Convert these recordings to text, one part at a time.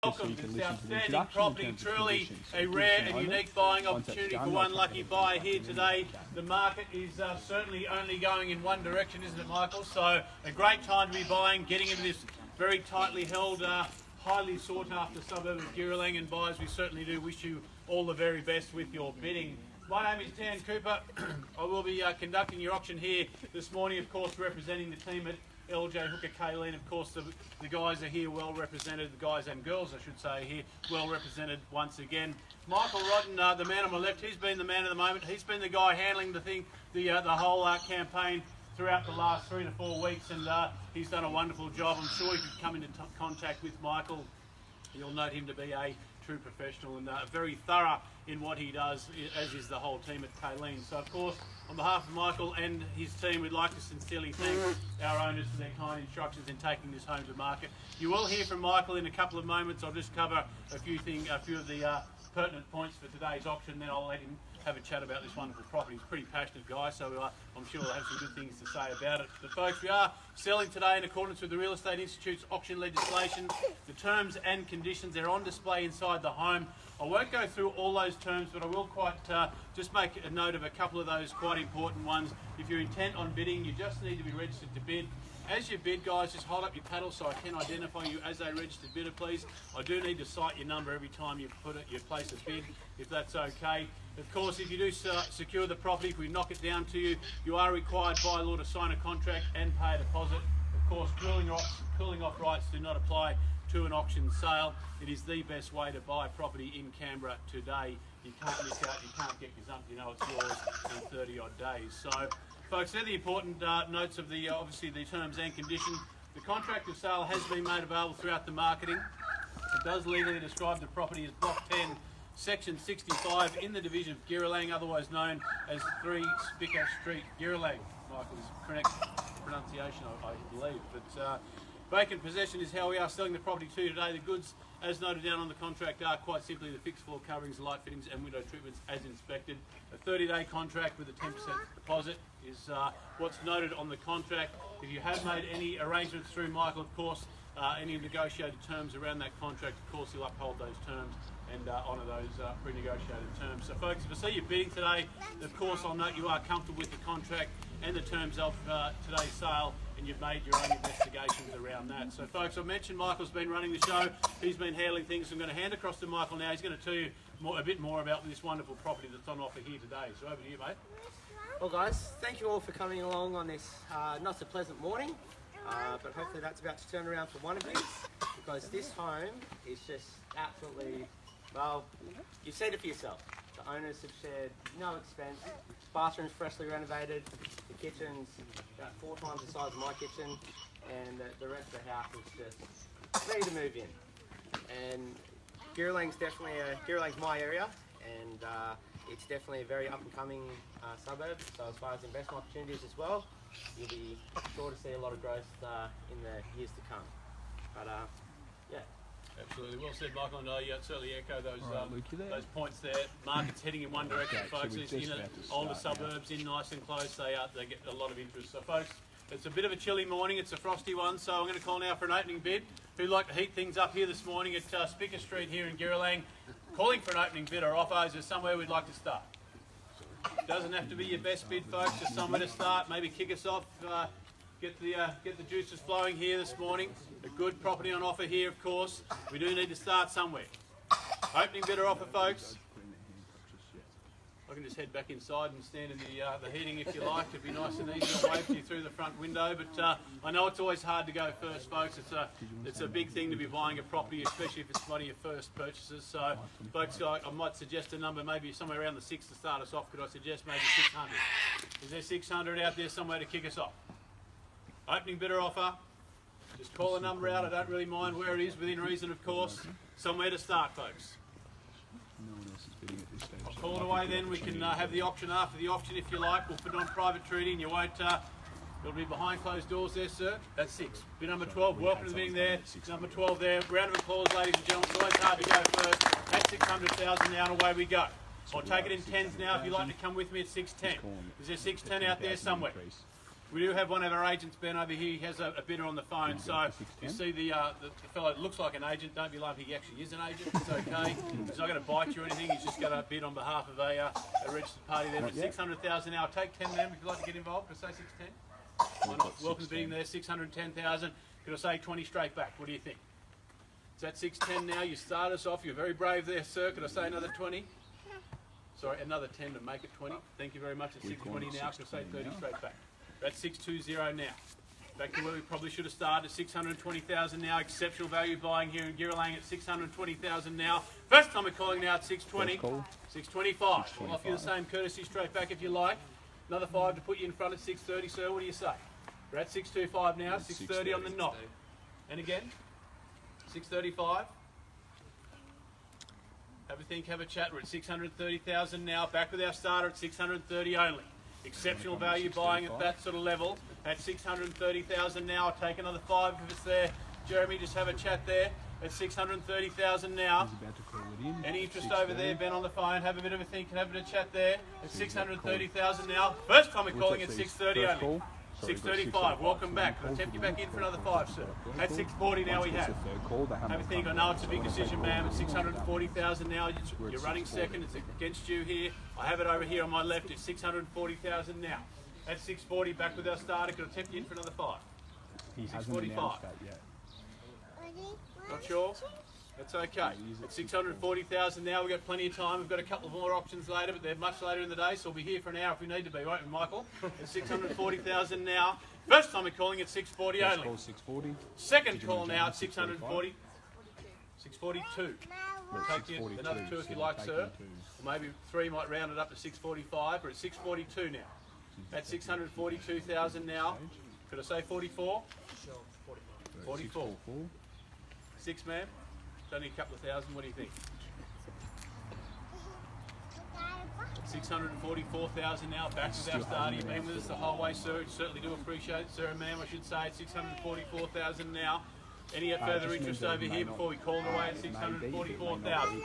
Welcome to this outstanding property, truly a rare and unique buying opportunity for one lucky buyer here today. The market is certainly only going in one direction, isn't it, Michael? So a great time to be buying, getting into this very tightly held, highly sought after suburb of Giralang, and buyers, we certainly do wish you all the very best with your bidding. My name is Dan Cooper. I will be conducting your auction here this morning, of course, representing the team at LJ Hooker Kaleen. Of course, the guys are here well represented, the guys and girls I should say are here well represented once again. Michael Rodden, the man on my left, he's been the man of the moment. He's been the guy handling the whole campaign throughout the last 3 to 4 weeks, and he's done a wonderful job. I'm sure if you come into contact with Michael, you'll note him to be a true professional and very thorough in what he does, as is the whole team at Kaleen. So of course, on behalf of Michael and his team, we'd like to sincerely thank our owners for their kind instructions in taking this home to market. You will hear from Michael in a couple of moments. I'll just cover a few of the pertinent points for today's auction, then I'll let him have a chat about this wonderful property. He's a pretty passionate guy, so I'm sure he'll have some good things to say about it. But folks, we are selling today in accordance with the Real Estate Institute's auction legislation. The terms and conditions are on display inside the home. I won't go through all those terms, but I will just make a note of a couple of those quite important ones. If you're intent on bidding, you just need to be registered to bid. As you bid, guys, just hold up your paddle so I can identify you as a registered bidder, please. I do need to cite your number every time you place a bid, if that's okay. Of course, if you do secure the property, if we knock it down to you, you are required by law to sign a contract and pay a deposit. Of course, cooling off rights do not apply to an auction sale. It is the best way to buy property in Canberra today. You can't miss out, you can't get gazumped, you know it's yours in 30 odd days. So, folks, they're the important notes of obviously the terms and conditions. The contract of sale has been made available throughout the marketing. It does legally describe the property as Block 10, Section 65 in the division of Giralang, otherwise known as 3 Spica Street, Giralang. Michael's correct pronunciation, I believe. But vacant possession is how we are selling the property to today. The goods, as noted down on the contract, are quite simply the fixed floor coverings, light fittings and window treatments as inspected. A 30-day contract with a 10% deposit is what's noted on the contract. If you have made any arrangements through Michael, of course, any negotiated terms around that contract, of course, he'll uphold those terms and honour those pre-negotiated terms. So folks, if I see you bidding today, of course I'll note you are comfortable with the contract and the terms of today's sale, and you've made your own investigations around that. So folks, I mentioned Michael's been running the show, he's been handling things. So I'm going to hand across to Michael now. He's going to tell you a bit more about this wonderful property that's on offer here today. So over to you, mate. Well guys, thank you all for coming along on this not so pleasant morning, but hopefully that's about to turn around for one of you, because this home is just absolutely, well, you've seen it for yourself. The owners have shared no expense. Bathroom's freshly renovated. The kitchen's about 4 times the size of my kitchen, and the rest of the house is just ready to move in. And Giralang's my area, and it's definitely a very up and coming suburb. So as far as investment opportunities as well, you'll be sure to see a lot of growth in the years to come. But yeah. Absolutely, well said, Michael, and I certainly echo those points there. Market's heading in one direction, folks. It's in older suburbs, in nice and close, they get a lot of interest. So folks, it's a bit of a chilly morning, it's a frosty one, so I'm going to call now for an opening bid. Who'd like to heat things up here this morning at Spica Street here in Giralang? Calling for an opening bid or offer. Is there somewhere we'd like to start? Doesn't have to be your best bid, folks, just somewhere to start, maybe kick us off. Get the juices flowing here this morning. A good property on offer here, of course. We do need to start somewhere. Opening bid or offer, folks. I can just head back inside and stand in the heating if you like. It'd be nice and easy. I'll wave to you through the front window. But I know it's always hard to go first, folks. It's a big thing to be buying a property, especially if it's one of your first purchases. So, folks, I might suggest a number, maybe somewhere around the 6 to start us off. Could I suggest maybe 600? Is there 600 out there somewhere to kick us off? Opening bid or offer. Just call a number out. I don't really mind where it is, within reason, of course. Somewhere to start, folks. I'll call it away then. We can have the auction after the auction if you like. We'll put it on private treaty and you won't, it'll be behind closed doors there, sir. That's 6. Bid number 12. Welcome to the bidding there. Number 12 there. Round of applause, ladies and gentlemen. It's always hard to go first. At 600,000 now and away we go. I'll take it in tens now if you'd like to come with me at 610. Is there 610 out there somewhere? We do have one of our agents, Ben, over here. He has a bidder on the phone. So you see the fellow that looks like an agent. Don't be alarmed, he actually is an agent. It's okay. He's not going to bite you or anything. He's just going to bid on behalf of a registered party there. But 600,000 now. Take 10, ma'am, if you'd like to get involved. Could I say 610? Why not? Welcome to bidding there. 610,000. Could I say 20 straight back? What do you think? It's at 610 now. You start us off. You're very brave there, sir. Could I say another 20? Sorry, another 10 to make it 20. Thank you very much. At 620 now. Could I say 30 straight back? That's 620 now. Back to where we probably should have started. 620,000 now. Exceptional value buying here in Giralang at 620,000 now. First time we're calling now at 620. 625. We'll offer you the same courtesy straight back if you like. Another 5 to put you in front at 630, sir. What do you say? We're at 625 now. 630 on the knock. And again, 635. Have a think, have a chat. We're at 630,000 now. Back with our starter at 630 only. Exceptional value buying at that sort of level at 630,000 now. I'll take another 5 if it's there. Jeremy, just have a chat there at 630,000 now. Any interest over there, Ben on the phone? Have a bit of a think and have a bit of chat there at 630,000 now. First time we're calling at 630 only. 635, welcome back. I'll tempt you back in for another 5, sir. At 640 now we have. Have a think, I know it's a big decision, ma'am. At 640,000 now, you're running second. It's against you here. I have it over here on my left. It's 640,000 now. At 640, back with our starter. Could I tempt you in for another 5? 645. Not sure? That's okay. At 640,000 now, we've got plenty of time. We've got a couple of more auctions later, but they're much later in the day, so we'll be here for an hour if we need to be, won't we, Michael? At 640,000 now. First time we're calling at 640 only. Call 640. Second call now at 640. 642. We'll take you another 2 if you like, sir. Or maybe 3 might round it up to 645. We're at 642 now. At 642,000 now. Could I say 44? 44. 6, ma'am. It's only a couple of thousand. What do you think? 644,000 now. Back with our starter. You've been with us the whole way, sir. Certainly do appreciate it, sir and ma'am. I should say at 644,000 now. Any further interest over here before we call it away at 644,000?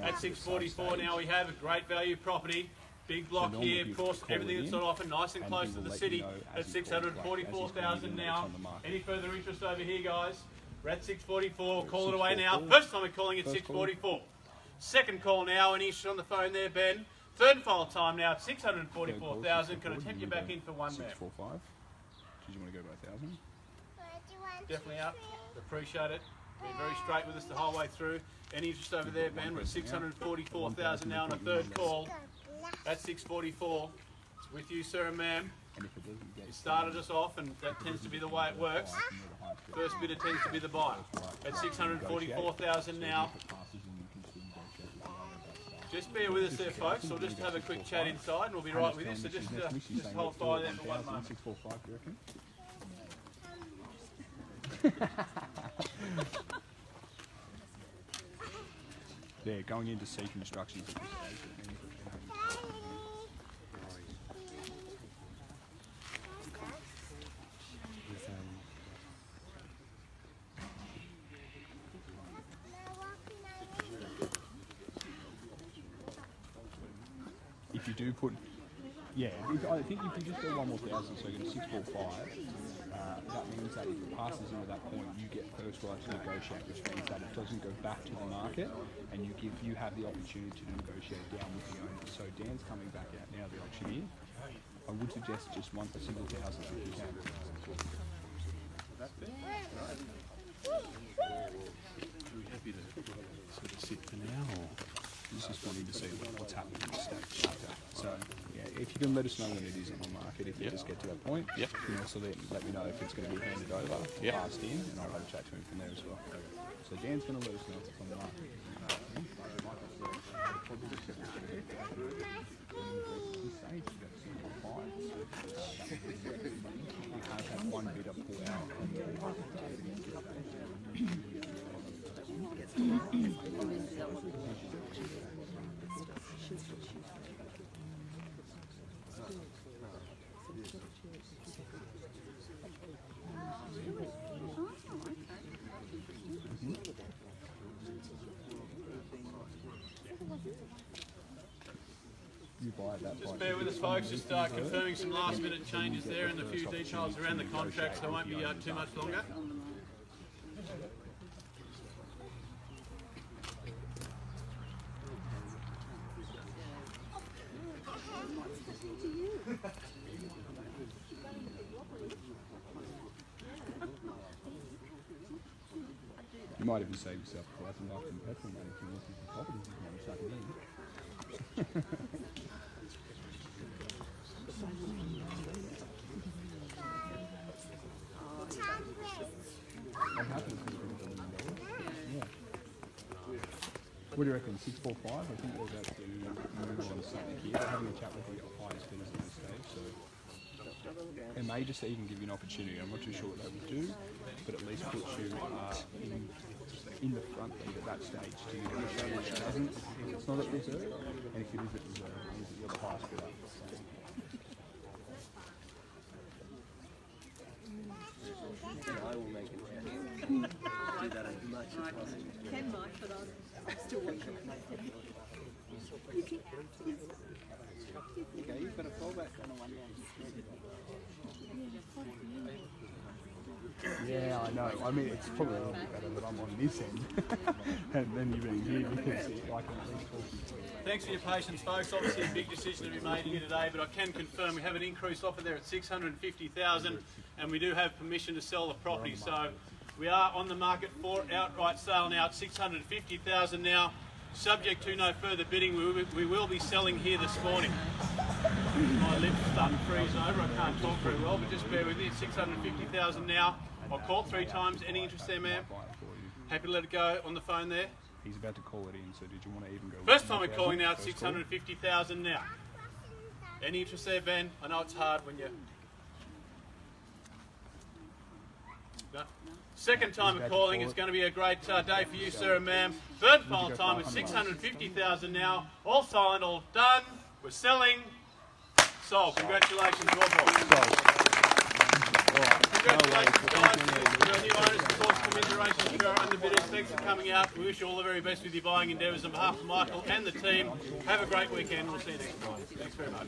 At 644 now we have a great value property. Big block here, of course, everything that's on offer, nice and close to the city at 644,000 now. Any further interest over here, guys? We're at 644, we'll call it away now. First time we're calling at 644. Second call now, any interest on the phone there, Ben? Third and final time now at 644,000. Can I tempt you back in for 1 man? 645. Did you want to go by 1,000? Definitely up. Appreciate it. Been very straight with us the whole way through. Any interest over there, Ben? We're at 644,000 now on a third call. At 644. It's with you, sir and ma'am. You started us off, and that tends to be the way it works. First bidder tends to be the buyer. At 644,000 now. Just bear with us there, folks. We'll just have a quick chat inside, and we'll be right with you. So just hold fire there for 1 moment. 645, do you reckon? They're going into seeking instructions at this stage. If you do put, yeah, I think if you just go 1 more thousand, so you get a 645, that means that if it passes into that point, you get first right to negotiate, which means that it doesn't go back to the market, and you have the opportunity to negotiate down with the owner. So Dan's coming back out now, the auctioneer. I would suggest just a single thousand if you can. That's it. Are we happy to sort of sit for now, or? He's just wanting to see what's happening in the state. So, yeah, if you can let us know when it is on the market, if you just get to that point, you can also let me know if it's going to be handed over, passed in, and I'll have a chat to him from there as well. So Dan's going to let us know if it's on the market. We have had 1 bidder pull out on the you buy at that Just point. bear with us, folks. Just confirming some last-minute changes there and a few details around the contract, so it won't be too much longer. You might even save yourself $1,000 in petrol money if you want to the properties you want to suck it in. I'm happy to $1 million. Yeah. What do you reckon? 645? I think we're about to move on to something here. We're having a chat with the highest bidders at this stage, so it may just even give you an opportunity. I'm not too sure what they would do, but at least puts you in the front lead at that stage to negotiate. Which doesn't, it's not at reserve, and if it is at reserve, it means that you're the highest bidder. I will make it. Do that as much as possible. Ken might, but I'm still watching it. Okay, you've got a fallback on a 1-1. Yeah, I know. I mean, it's probably a little bit better that I'm on this end, and then you being here because I can at least talk you through it. Thanks for your patience, folks. Obviously, a big decision to be made here today, but I can confirm we have an increased offer there at $650,000, and we do have permission to sell the property. So we are on the market for outright sale now at $650,000 now. Subject to no further bidding, we will be selling here this morning. My lips start freezing over. I can't talk very well, but just bear with me. It's $650,000 now. I've called 3 times. Any interest there, ma'am? Happy to let it go on the phone there. He's about to call it in, so did you want to even go? First time we're calling now at $650,000 now. Any interest there, Ben? I know it's hard when you... No. Second time we're calling. It's going to be a great day for you, sir and ma'am. Third final time with $650,000 now. All silent, all done. We're selling. Sold. Congratulations, well done. Congratulations, guys. To our new owners, of course, commiserations to our underbidders. Thanks for coming out. We wish you all the very best with your buying endeavours. On behalf of Michael and the team, have a great weekend. We'll see you next time. Thanks very much.